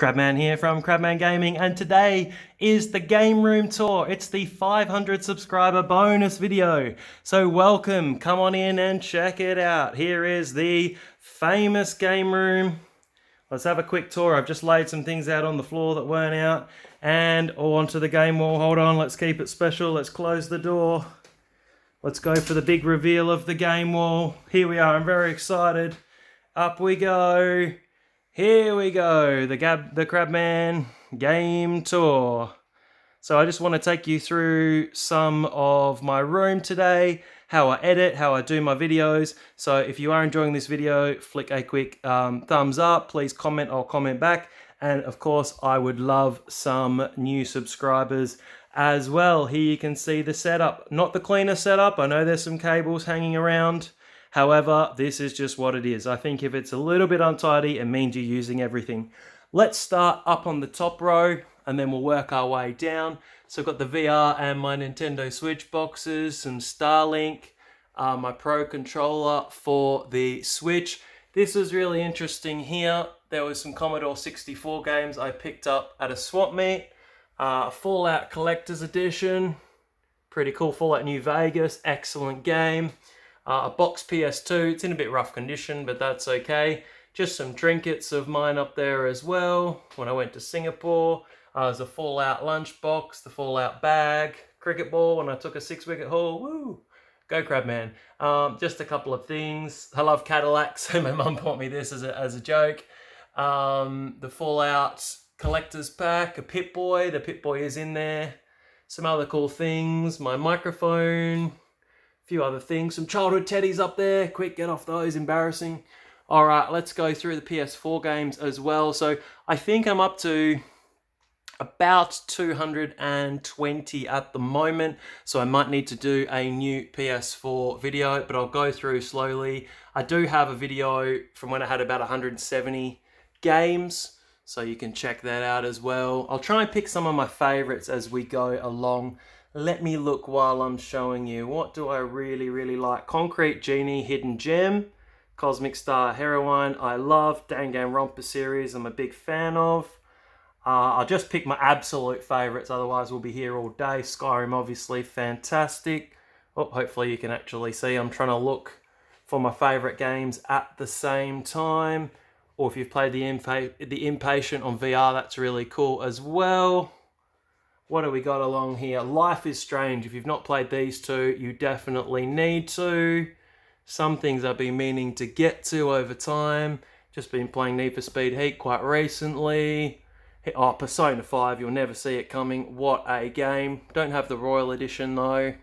Crabman here from Crabman Gaming, and today is the Game Room tour. It's the 500 subscriber bonus video. So welcome, come on in and check it out. Here is the famous Game Room. Let's have a quick tour. I've just laid some things out on the floor that weren't out, and onto the game wall. Hold on, let's keep it special. Let's close the door. Let's go for the big reveal of the game wall. Here we are, I'm very excited. Up we go. Here we go, the Crabman game tour. So I just want to take you through some of my room today, how I edit, how I do my videos. So if you are enjoying this video, flick a quick thumbs up, please comment, I'll comment back. And of course, I would love some new subscribers as well. Here you can see the setup, not the cleanest setup. I know there's some cables hanging around. However, this is just what it is. I think if it's a little bit untidy, it means you're using everything. Let's start up on the top row and then we'll work our way down. So I've got the VR and my Nintendo Switch boxes, some Starlink, my Pro controller for the Switch. This was really interesting here. There was some Commodore 64 games I picked up at a swap meet. Fallout Collector's Edition, pretty cool. Fallout New Vegas, excellent game. A box PS2, it's in a bit rough condition, but that's okay. Just some trinkets of mine up there as well. When I went to Singapore, there's a Fallout lunchbox, the Fallout bag, cricket ball when I took a 6-wicket haul. Woo! Go Crabman. Just a couple of things. I love Cadillacs, so my mum bought me this as a joke. The Fallout collector's pack, a Pip-Boy. The Pip-Boy is in there. Some other cool things. My microphone. Few other things, some childhood teddies up there. Quick, get off those, embarrassing. All right, let's go through the PS4 games as well. So I think I'm up to about 220 at the moment. So I might need to do a new PS4 video, but I'll go through slowly. I do have a video from when I had about 170 games, so you can check that out as well. I'll try and pick some of my favorites as we go along. Let me look while I'm showing you. What do I really like? Concrete Genie, Hidden Gem. Cosmic Star Heroine, I love. Danganronpa series, I'm a big fan of. I'll just pick my absolute favorites, otherwise we'll be here all day. Skyrim, obviously, fantastic. Oh, hopefully you can actually see. I'm trying to look for my favorite games at the same time. Or if you've played the Impatient on VR, that's really cool as well. What do we got along here? Life is Strange. If you've not played these two, you definitely need to. Some things I've been meaning to get to over time. Just been playing Need for Speed Heat quite recently. Oh, Persona 5, you'll never see it coming. What a game. Don't have the Royal Edition though.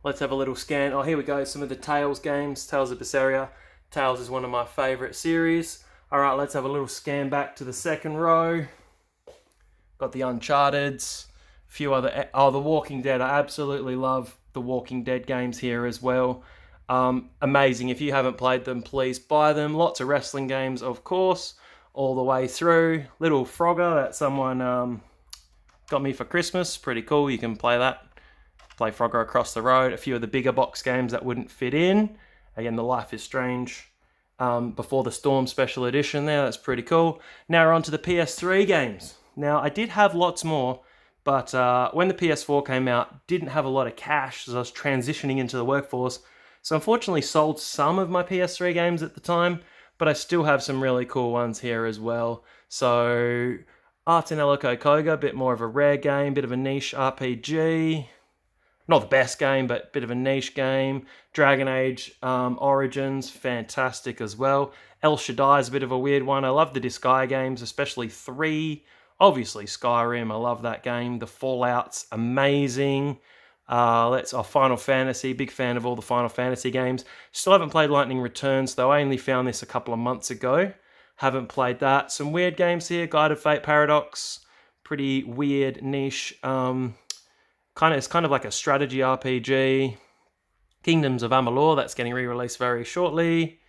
Let's have a little scan. Oh, here we go. Some of the Tales games. Tales of Berseria. Tales is one of my favourite series. Alright, let's have a little scan back to the second row. Got the Uncharted's. Few other, The Walking Dead. I absolutely love the Walking Dead games here as well. Amazing. If you haven't played them, please buy them. Lots of wrestling games, of course, all the way through. Little Frogger that someone got me for Christmas. Pretty cool. You can play that. Play Frogger across the road. A few of the bigger box games that wouldn't fit in. Again, the Life is Strange. Before the Storm Special Edition there. That's pretty cool. Now we're on to the PS3 games. Now, I did have lots more. But when the PS4 came out, didn't have a lot of cash as I was transitioning into the workforce. So unfortunately sold some of my PS3 games at the time, but I still have some really cool ones here as well. So Art in Elgato Koga, a bit more of a rare game, bit of a niche RPG. Not the best game, but a bit of a niche game. Dragon Age Origins, fantastic as well. El Shaddai is a bit of a weird one. I love the Disgaea games, especially 3. Obviously Skyrim, I love that game. The Fallout's amazing. Final Fantasy, big fan of all the Final Fantasy games. Still haven't played Lightning Returns though. I only found this a couple of months ago. Haven't played that. Some weird games here. Guided Fate Paradox, pretty weird niche. It's kind of like a strategy RPG. Kingdoms of Amalur, that's getting re-released very shortly.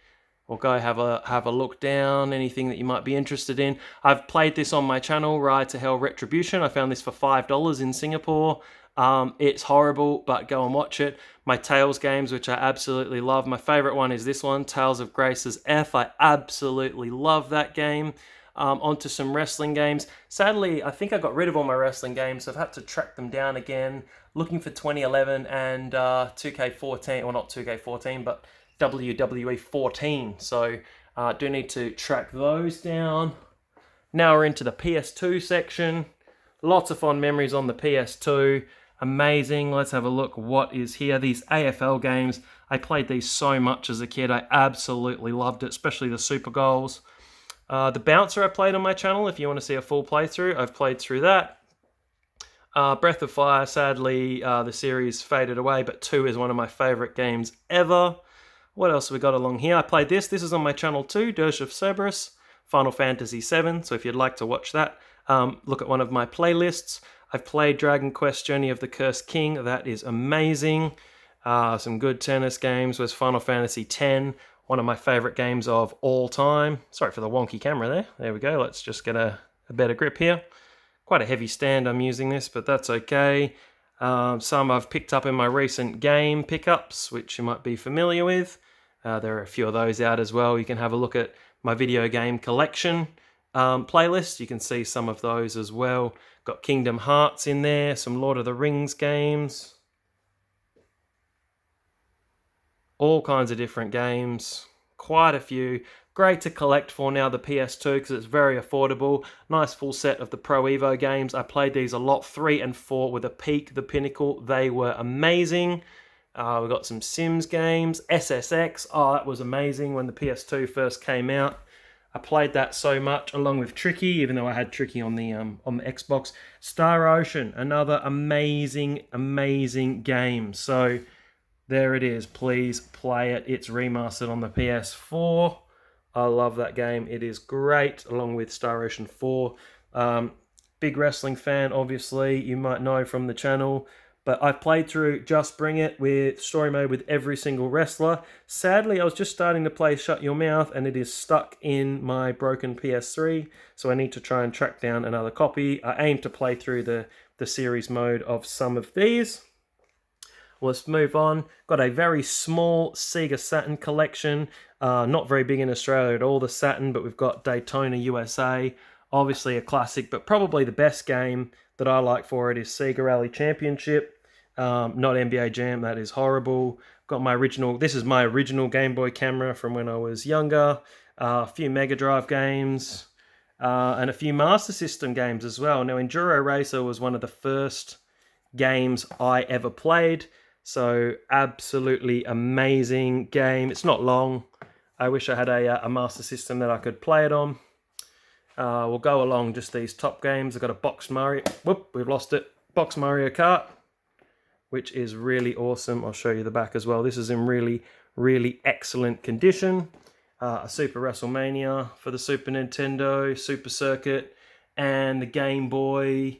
We'll go have a look down, anything that you might be interested in. I've played this on my channel, Ride to Hell Retribution. I found this for $5 in Singapore. It's horrible, but go and watch it. My Tales games, which I absolutely love. My favourite one is this one, Tales of Grace's F. I absolutely love that game. onto some wrestling games. Sadly, I think I got rid of all my wrestling games, so I've had to track them down again, looking for 2011 and 2K14, well not 2K14, but WWE 14. So I do need to track those down. Now we're into the PS2 section. Lots of fond memories on the PS2. Amazing. Let's have a look what is here. These AFL games. I played these so much as a kid. I absolutely loved it, especially the Super Goals. The Bouncer I played on my channel. If you want to see a full playthrough, I've played through that. Breath of Fire, sadly, the series faded away, but 2 is one of my favourite games ever. What else have we got along here? I played this. This is on my channel too, Dirge of Cerberus, Final Fantasy VII. So if you'd like to watch that, look at one of my playlists. I've played Dragon Quest Journey of the Cursed King. That is amazing. Some good tennis games was Final Fantasy X, one of my favourite games of all time. Sorry for the wonky camera there. There we go. Let's just get a better grip here. Quite a heavy stand I'm using this, but that's okay. Some I've picked up in my recent game pickups, which you might be familiar with. There are a few of those out as well. You can have a look at my video game collection playlist. You can see some of those as well. Got Kingdom Hearts in there, some Lord of the Rings games. All kinds of different games. Quite a few. Great to collect for now, the PS2, because it's very affordable. Nice full set of the Pro Evo games. I played these a lot. 3 and 4 were the peak, the pinnacle. They were amazing. We've got some Sims games. SSX. Oh, that was amazing when the PS2 first came out. I played that so much, along with Tricky, even though I had Tricky on the Xbox. Star Ocean, another amazing, amazing game. So there it is. Please play it. It's remastered on the PS4. I love that game. It is great, along with Star Ocean 4. Big wrestling fan, obviously. You might know from the channel. But I've played through Just Bring It with story mode with every single wrestler. Sadly, I was just starting to play Shut Your Mouth, and it is stuck in my broken PS3, so I need to try and track down another copy. I aim to play through the series mode of some of these. Let's move on. Got a very small Sega Saturn collection. Not very big in Australia at all, the Saturn, but we've got Daytona USA. Obviously a classic, but probably the best game that I like for it is Sega Rally Championship. Not NBA Jam, that is horrible. Got my original, this is my original Game Boy camera from when I was younger. A few Mega Drive games, and a few Master System games as well. Now, Enduro Racer was one of the first games I ever played. So, absolutely amazing game. It's not long. I wish I had a Master System that I could play it on. We'll go along just these top games. I've got a Box Mario. Whoop, we've lost it. Box Mario Kart, which is really awesome. I'll show you the back as well. This is in really, really excellent condition. A Super WrestleMania for the Super Nintendo, Super Circuit, and the Game Boy,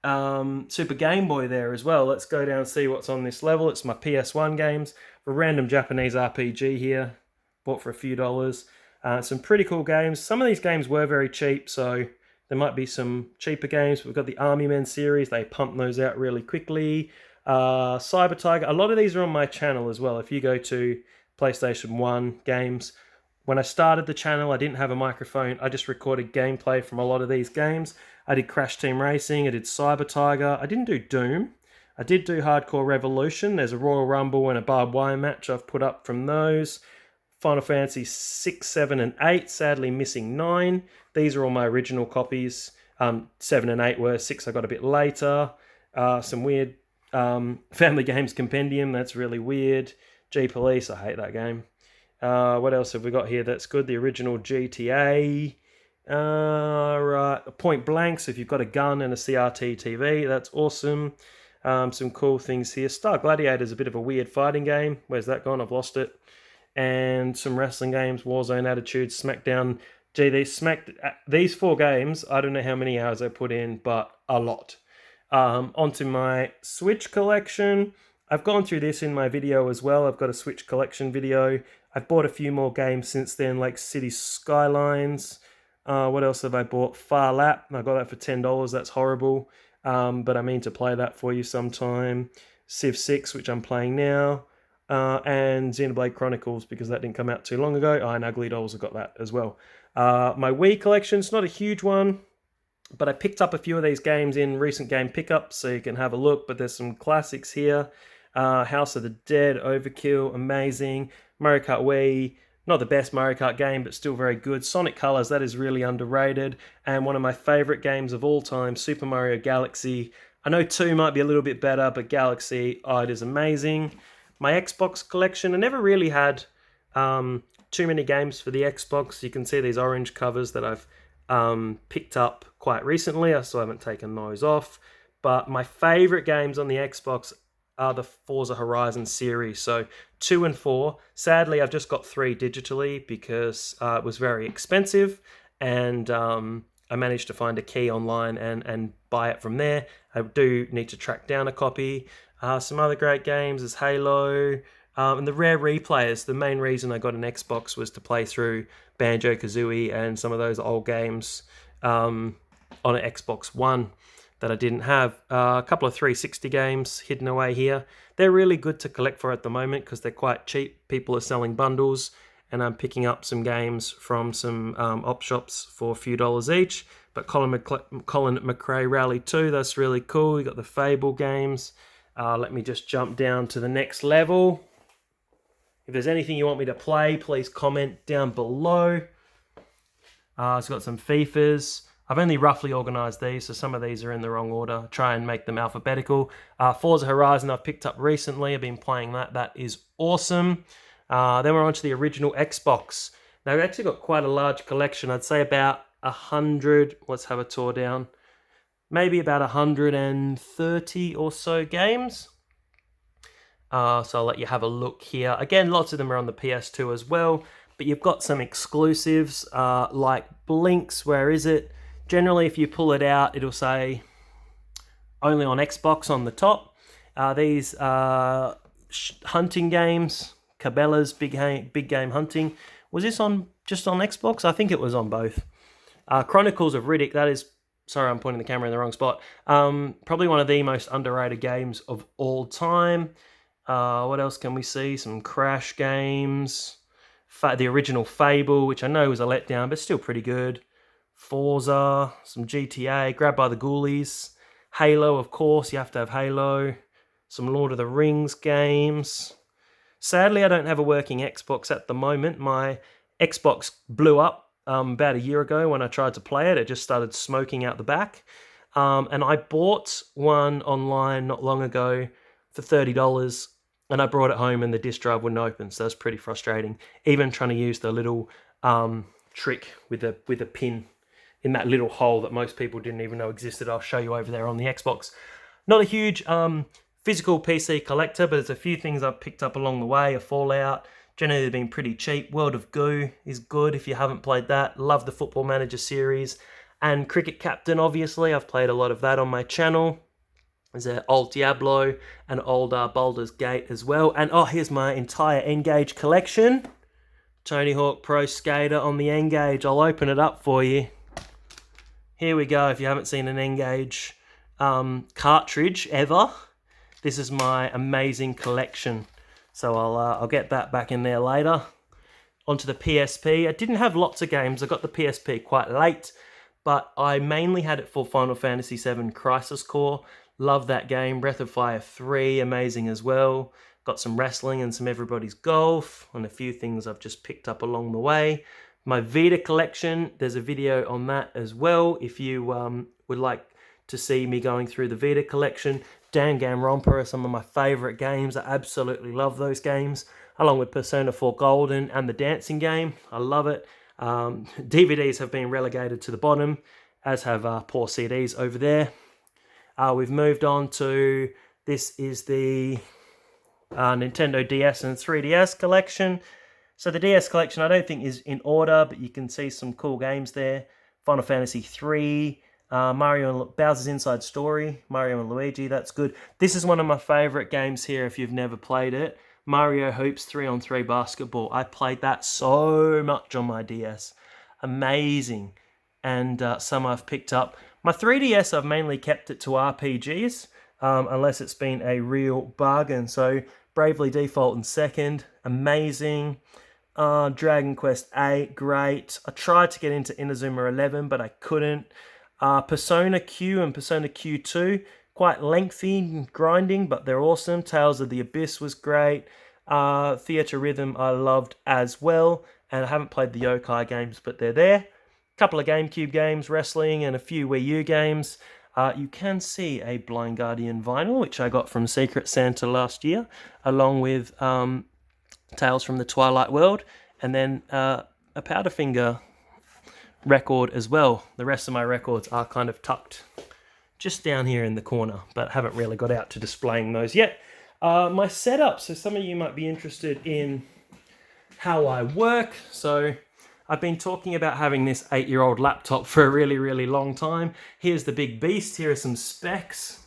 Super Game Boy there as well. Let's go down and see what's on this level. It's my PS1 games. A random Japanese RPG here. Bought for a few dollars. Some pretty cool games. Some of these games were very cheap, so there might be some cheaper games. We've got the Army Men series. They pump those out really quickly. Cyber Tiger. A lot of these are on my channel as well. If you go to PlayStation 1 games, when I started the channel, I didn't have a microphone. I just recorded gameplay from a lot of these games. I did Crash Team Racing. I did Cyber Tiger. I didn't do Doom. I did do Hardcore Revolution. There's a Royal Rumble and a barbed wire match I've put up from those. Final Fantasy 6, 7, and 8. Sadly missing 9. These are all my original copies. 7 and 8 were. 6 I got a bit later. Some weird Family Games Compendium. That's really weird. G-Police. I hate that game. What else have we got here that's good? The original GTA. Right. Point Blank. So if you've got a gun and a CRT TV, that's awesome. Some cool things here. Star Gladiator is a bit of a weird fighting game. Where's that gone? I've lost it. And some wrestling games, Warzone, Attitude, SmackDown. Gee, these 4 games, I don't know how many hours I put in, but a lot. Onto my Switch collection. I've gone through this in my video as well. I've got a Switch collection video. I've bought a few more games since then, like City Skylines. What else have I bought? Far Lap. I got that for $10. That's horrible. But I mean to play that for you sometime. Civ 6, which I'm playing now. And Xenoblade Chronicles, because that didn't come out too long ago. And Ugly Dolls, have got that as well. My Wii collection's not a huge one, but I picked up a few of these games in recent game pickups, so you can have a look. But there's some classics here. House of the Dead, Overkill, amazing. Mario Kart Wii, not the best Mario Kart game, but still very good. Sonic Colors, that is really underrated. And one of my favorite games of all time, Super Mario Galaxy. I know 2 might be a little bit better, but Galaxy, oh, it is amazing. My Xbox collection, I never really had too many games for the Xbox. You can see these orange covers that I've picked up quite recently. I still haven't taken those off. But my favorite games on the Xbox are the Forza Horizon series. So 2 and 4. Sadly, I've just got 3 digitally because it was very expensive. And I managed to find a key online and buy it from there. I do need to track down a copy. Some other great games is Halo. And the rare replayers. The main reason I got an Xbox was to play through Banjo-Kazooie and some of those old games on an Xbox One that I didn't have. A couple of 360 games hidden away here. They're really good to collect for at the moment because they're quite cheap. People are selling bundles, and I'm picking up some games from some op shops for a few dollars each. But Colin McRae Rally 2, that's really cool. You got the Fable games. Let me just jump down to the next level. If there's anything you want me to play, please comment down below. It's got some FIFAs. I've only roughly organised these, so some of these are in the wrong order. Try and make them alphabetical. Forza Horizon I've picked up recently. I've been playing that. That is awesome. Then we're on to the original Xbox. Now, I've actually got quite a large collection. I'd say about 100. Let's have a tour down. Maybe about 130 or so games. So I'll let you have a look here. Again, lots of them are on the PS2 as well, but you've got some exclusives like Blinks. Where is it? Generally, if you pull it out, it'll say only on Xbox on the top. These hunting games, Cabela's Big Game Hunting. Was this on just on Xbox? I think it was on both. Chronicles of Riddick, that is... Sorry, I'm pointing the camera in the wrong spot. Probably one of the most underrated games of all time. What else can we see? Some Crash games. The original Fable, which I know was a letdown, but still pretty good. Forza, some GTA, Grabbed by the Ghoulies. Halo, of course, you have to have Halo. Some Lord of the Rings games. Sadly, I don't have a working Xbox at the moment. My Xbox blew up about a year ago when I tried to play it. It just started smoking out the back. And I bought one online not long ago for $30, and I brought it home and the disk drive wouldn't open, so that's pretty frustrating. Even trying to use the little trick with a pin in that little hole that most people didn't even know existed. I'll show you over there on the Xbox. Not a huge physical PC collector, but there's a few things I've picked up along the way. A Fallout. Generally, they've been pretty cheap. World of Goo is good if you haven't played that. Love the Football Manager series. And Cricket Captain, obviously. I've played a lot of that on my channel. There's an old Diablo and old Baldur's Gate as well. And oh, here's my entire N-Gage collection. Tony Hawk Pro Skater on the N-Gage. I'll open it up for you. Here we go. If you haven't seen an N-Gage cartridge ever, this is my amazing collection. So I'll get that back in there later. Onto the PSP. I didn't have lots of games. I got the PSP quite late, but I mainly had it for Final Fantasy VII Crisis Core. Love that game. Breath of Fire 3, amazing as well. Got some wrestling and some Everybody's Golf, and a few things I've just picked up along the way. My Vita collection, there's a video on that as well. If you would like to see me going through the Vita collection. Danganronpa are some of my favourite games. I absolutely love those games, along with Persona 4 Golden and the dancing game. I love it. DVDs have been relegated to the bottom, as have poor CDs over there. We've moved on to, this is the Nintendo DS and 3DS collection. So the DS collection I don't think is in order, but you can see some cool games there. Final Fantasy 3, Mario and Bowser's Inside Story, Mario and Luigi, that's good. This is one of my favourite games here if you've never played it. Mario Hoops 3-on-3 Basketball. I played that so much on my DS. Amazing. And some I've picked up. My 3DS, I've mainly kept it to RPGs, unless it's been a real bargain. So Bravely Default in second, amazing. Dragon Quest 8, great. I tried to get into Inazuma 11, but I couldn't. Persona Q and Persona Q2, quite lengthy and grinding, but they're awesome. Tales of the Abyss was great. Theatre Rhythm I loved as well, and I haven't played the Yokai games, but they're there. A couple of GameCube games, wrestling, and a few Wii U games. You can see a Blind Guardian vinyl, which I got from Secret Santa last year, along with Tales from the Twilight World, and then a Powderfinger record as well. The rest of my records are kind of tucked just down here in the corner, but haven't really got out to displaying those yet. My setup, so some of you might be interested in how I work. So I've been talking about having this 8-year-old laptop for a really, really long time. Here's the big beast. Here are some specs.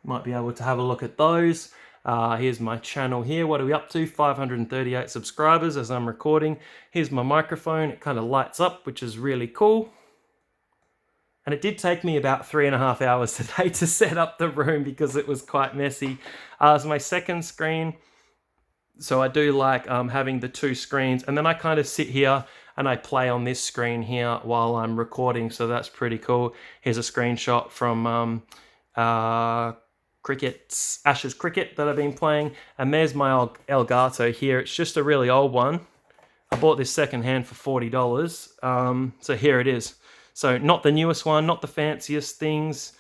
Might be able to have a look at those. Here's my channel here. What are we up to? 538 subscribers as I'm recording. Here's my microphone. It kind of lights up, which is really cool. And it did take me about 3.5 hours today to set up the room because it was quite messy. It's my second screen. So I do like having the two screens. And then I kind of sit here and I play on this screen here while I'm recording. So that's pretty cool. Here's a screenshot from Ashes Cricket that I've been playing. And there's my Elgato here. It's just a really old one. I bought this secondhand for $40. So here it is. So not the newest one, not the fanciest things.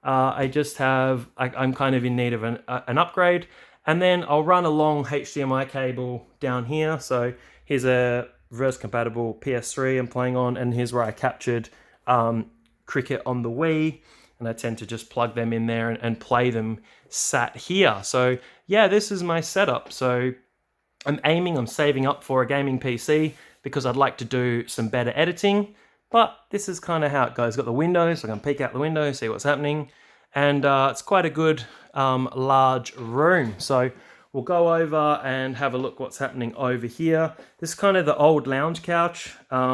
I just have, I'm kind of in need of an upgrade. And then I'll run a long HDMI cable down here. So here's a reverse compatible PS3 I'm playing on. And here's where I captured cricket on the Wii. And I tend to just plug them in there and play them sat here. So yeah, this is my setup. So I'm saving up for a gaming PC because I'd like to do some better editing. But this is kind of how it goes. Got the windows, I can peek out the window, see what's happening. And it's quite a good large room. So we'll go over and have a look what's happening over here. This is kind of the old lounge couch,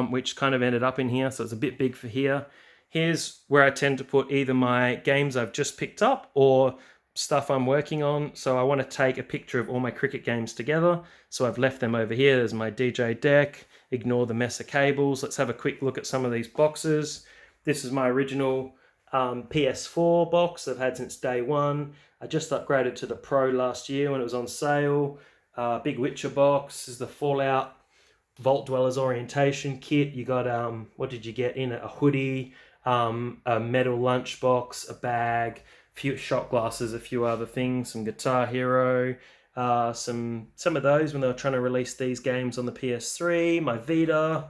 which kind of ended up in here. So it's a bit big for here. Here's where I tend to put either my games I've just picked up or stuff I'm working on. So I want to take a picture of all my cricket games together. So I've left them over here. There's my DJ deck. Ignore the mess of cables. Let's have a quick look at some of these boxes. This is my original PS4 box I've had since day one. I just upgraded to the Pro last year when it was on sale. Big Witcher box. This is the Fallout Vault Dwellers Orientation Kit. You got, what did you get in it? A hoodie, a metal lunchbox, a bag, a few shot glasses, a few other things, some Guitar Hero, some of those when they were trying to release these games on the PS3, my Vita,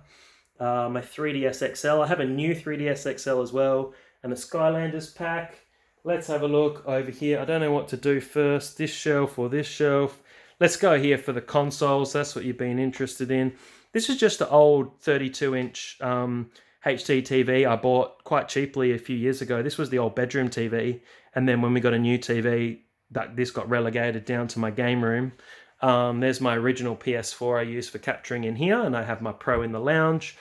my 3DS XL. I have a new 3DS XL as well, and a Skylanders pack. Let's have a look over here. I don't know what to do first, this shelf or this shelf. Let's go here for the consoles. That's what you've been interested in. This is just an old 32-inch HDTV I bought quite cheaply a few years ago. This was the old bedroom TV, and then when we got a new TV, this got relegated down to my game room. There's my original PS4 I use for capturing in here, and I have my Pro in the lounge.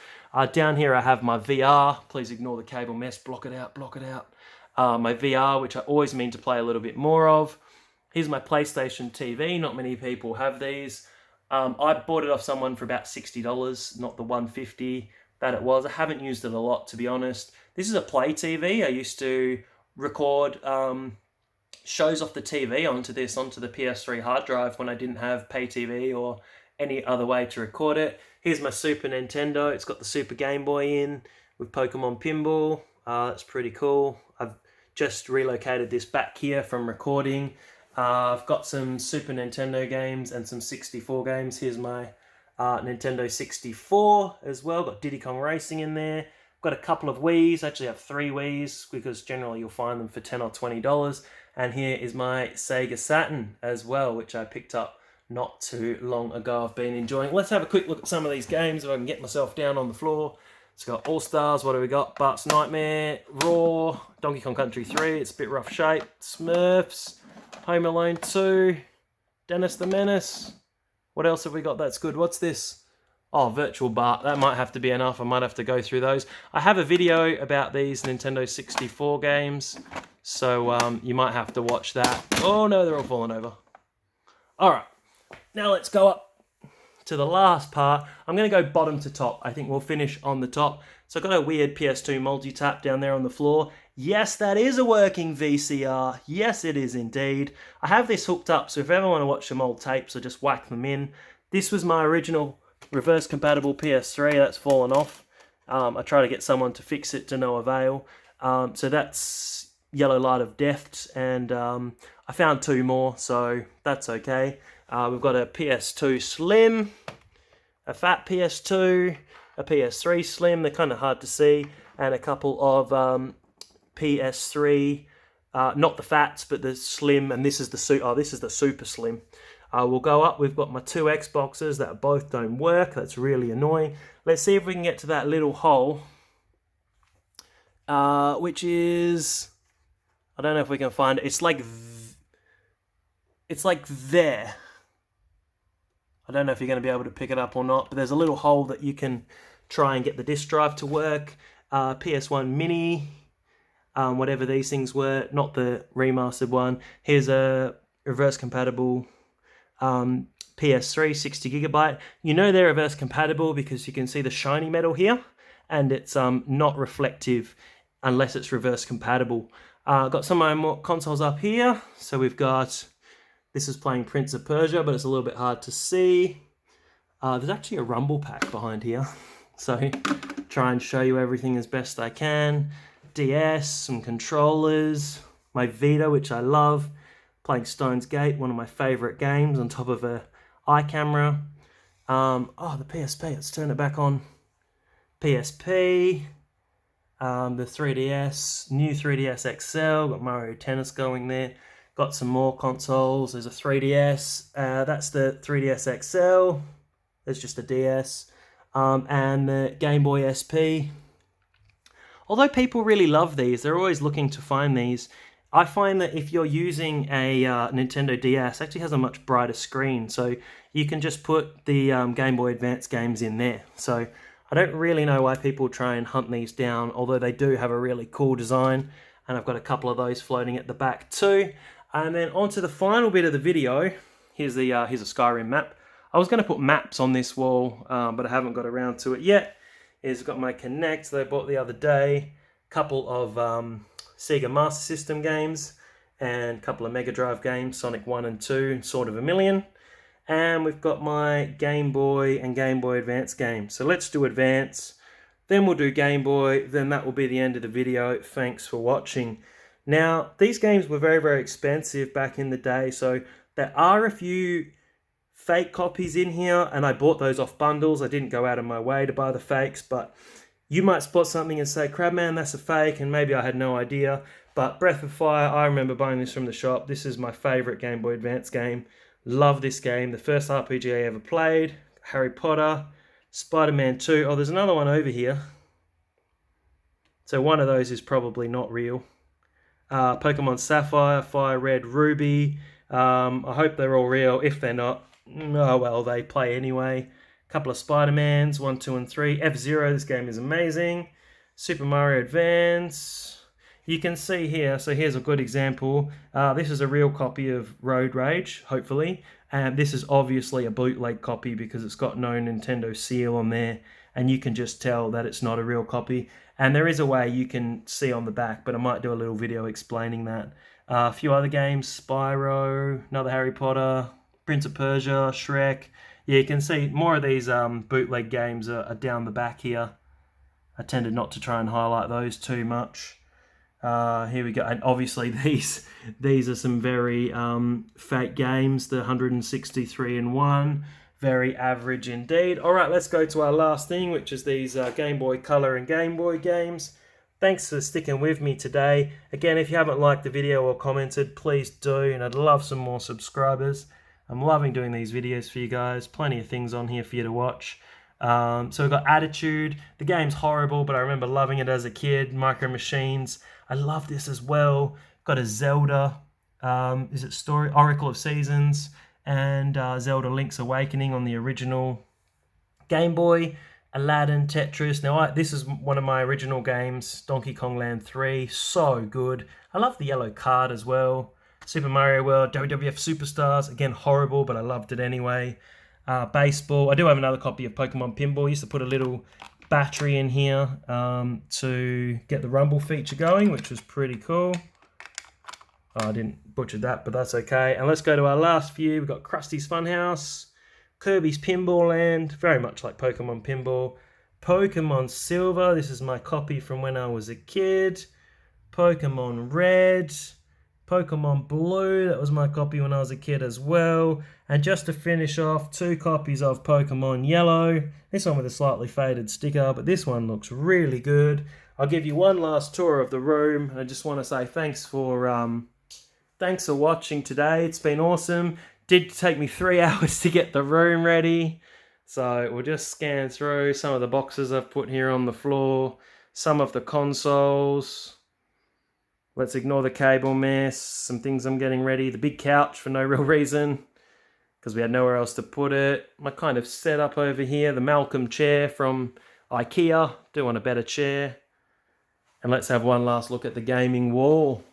Down here I have my VR. Please ignore the cable mess. Block it out, block it out. My VR, which I always mean to play a little bit more of. Here's my PlayStation TV. Not many people have these. I bought it off someone for about $60, not the $150 that it was. I haven't used it a lot, to be honest. This is a Play TV. I used to record shows off the TV onto the PS3 hard drive when I didn't have pay TV or any other way to record it. Here's my Super Nintendo. It's got the Super Game Boy in with Pokemon Pinball. That's pretty cool. I've just relocated this back here from recording. I've got some Super Nintendo games and some 64 games. Here's my Nintendo 64 as well. Got Diddy Kong Racing in there. Got a couple of Wiis. I actually have 3 Wiis because generally you'll find them for $10 or $20. And here is my Sega Saturn as well, which I picked up not too long ago. I've been enjoying. Let's have a quick look at some of these games if I can get myself down on the floor. It's got All Stars. What do we got? Bart's Nightmare, Raw, Donkey Kong Country 3. It's a bit rough shape. Smurfs, Home Alone 2, Dennis the Menace. What else have we got that's good? What's this? Oh, Virtual Bart. That might have to be enough. I might have to go through those. I have a video about these Nintendo 64 games, so you might have to watch that. Oh no, they're all falling over. All right, now let's go up to the last part. I'm going to go bottom to top. I think we'll finish on the top. So I've got a weird PS2 multi-tap down there on the floor. Yes, that is a working VCR. Yes, it is indeed. I have this hooked up, so if you ever want to watch some old tapes or just whack them in. This was my original reverse compatible PS3 that's fallen off. I try to get someone to fix it to no avail. So that's Yellow Light of Death, and I found 2 more, so that's okay. We've got a PS2 Slim, a fat PS2, a PS3 Slim, they're kind of hard to see, and a couple of PS3, not the fats, but the Slim, and this is the Super Slim. We'll go up, we've got my 2 Xboxes that both don't work, that's really annoying. Let's see if we can get to that little hole, which is, I don't know if we can find it, it's like there. I don't know if you're going to be able to pick it up or not, but there's a little hole that you can try and get the disk drive to work. PS1 Mini, whatever these things were, not the remastered one. Here's a reverse compatible PS3 60GB. You know they're reverse compatible because you can see the shiny metal here, and it's not reflective unless it's reverse compatible. Got some of my consoles up here. So we've got, this is playing Prince of Persia, but it's a little bit hard to see. There's actually a rumble pack behind here. So try and show you everything as best I can. DS, some controllers, my Vita, which I love. Playing Stone's Gate, one of my favourite games, on top of a iCamera. Oh, the PSP, let's turn it back on. PSP. The 3DS, new 3DS XL, got Mario Tennis going there. Got some more consoles, there's a 3DS, that's the 3DS XL, there's just a DS, and the Game Boy SP. Although people really love these, they're always looking to find these. I find that if you're using a Nintendo DS, it actually has a much brighter screen, so you can just put the Game Boy Advance games in there. So I don't really know why people try and hunt these down, although they do have a really cool design, and I've got a couple of those floating at the back too. And then on to the final bit of the video. Here's a Skyrim map. I was going to put maps on this wall, but I haven't got around to it yet. Here's got my Kinect that I bought the other day, a couple of Sega Master System games, and a couple of Mega Drive games, Sonic 1 and 2, Sword of a Million. And we've got my Game Boy and Game Boy Advance games. So let's do Advance, then we'll do Game Boy, then that will be the end of the video. Thanks for watching. Now, these games were very, very expensive back in the day, so there are a few fake copies in here, and I bought those off bundles. I didn't go out of my way to buy the fakes, but you might spot something and say, Crabman, that's a fake, and maybe I had no idea. But Breath of Fire, I remember buying this from the shop. This is my favourite Game Boy Advance game. Love this game. The first RPG I ever played. Harry Potter, Spider-Man 2. Oh, there's another one over here. So one of those is probably not real. Pokemon Sapphire, Fire Red, Ruby. I hope they're all real. If they're not, oh well, they play anyway. A couple of Spider-Mans, 1, 2, and 3. F-Zero, this game is amazing. Super Mario Advance. You can see here, so here's a good example. This is a real copy of Road Rage, hopefully. And this is obviously a bootleg copy because it's got no Nintendo seal on there. And you can just tell that it's not a real copy. And there is a way you can see on the back, but I might do a little video explaining that. A few other games, Spyro, another Harry Potter, Prince of Persia, Shrek. Yeah, you can see more of these bootleg games are down the back here. I tended not to try and highlight those too much. Here we go, and obviously these are some very fake games. The 163 and 1, very average indeed. All right, let's go to our last thing, which is these Game Boy Color and Game Boy games. Thanks for sticking with me today. Again, if you haven't liked the video or commented, please do, and I'd love some more subscribers. I'm loving doing these videos for you guys. Plenty of things on here for you to watch. So we've got Attitude. The game's horrible, but I remember loving it as a kid. Micro Machines. I love this as well. Got a Zelda. Is it Story? Oracle of Seasons. And Zelda Link's Awakening on the original Game Boy. Aladdin, Tetris. Now, this is one of my original games. Donkey Kong Land 3. So good. I love the yellow card as well. Super Mario World, WWF Superstars. Again, horrible, but I loved it anyway. baseball. I do have another copy of Pokemon Pinball. I used to put a little battery in here to get the rumble feature going, which was pretty cool. Oh, I didn't butcher that, but that's okay. And let's go to our last few. We've got Krusty's Funhouse, Kirby's Pinball Land, very much like Pokemon Pinball. Pokemon Silver, this is my copy from when I was a kid. Pokemon Red, Pokemon Blue, that was my copy when I was a kid as well. And just to finish off, 2 copies of Pokemon Yellow. This one with a slightly faded sticker, but this one looks really good. I'll give you one last tour of the room. I just want to say thanks for watching today. It's been awesome. Did take me 3 hours to get the room ready. So we'll just scan through some of the boxes I've put here on the floor, some of the consoles. Let's ignore the cable mess, some things I'm getting ready. The big couch for no real reason, because we had nowhere else to put it. My kind of setup over here, the Malcolm chair from IKEA. Do want a better chair. And let's have one last look at the gaming wall.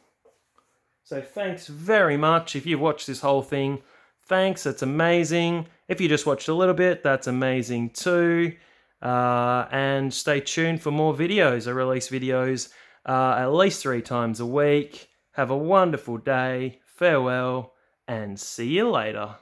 So thanks very much. If you've watched this whole thing, thanks, that's amazing. If you just watched a little bit, that's amazing too. And stay tuned for more videos. I release videos at least 3 times a week. Have a wonderful day. Farewell, and see you later.